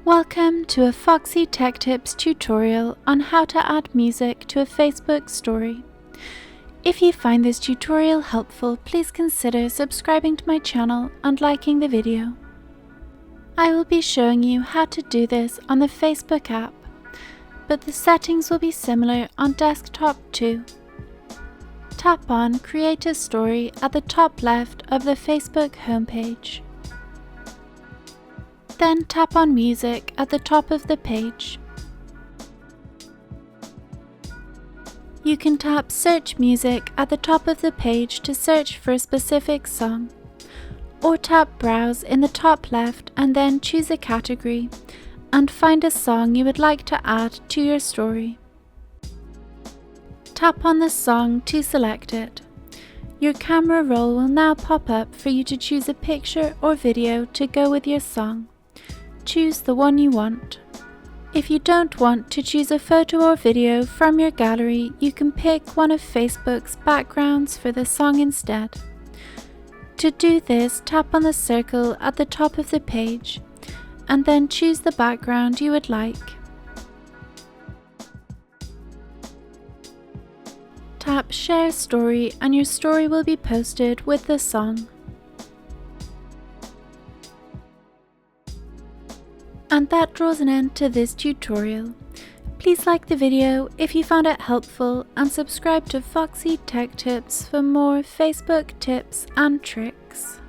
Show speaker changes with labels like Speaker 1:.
Speaker 1: Welcome to a Foxy Tech Tips tutorial on how to add music to a Facebook story. If you find this tutorial helpful, please consider subscribing to my channel and liking the video. I will be showing you how to do this on the Facebook app, but the settings will be similar on desktop too. Tap on Create a Story at the top left of the Facebook homepage. Then tap on Music at the top of the page. You can tap Search Music at the top of the page to search for a specific song, or tap Browse in the top left and then choose a category and find a song you would like to add to your story. Tap on the song to select it. Your camera roll will now pop up for you to choose a picture or video to go with your song. Choose the one you want. If you don't want to choose a photo or video from your gallery, you can pick one of Facebook's backgrounds for the song instead. To do this, tap on the circle at the top of the page and then choose the background you would like. Tap Share Story and your story will be posted with the song. And that draws an end to this tutorial. Please like the video if you found it helpful and subscribe to Foxy Tech Tips for more Facebook tips and tricks.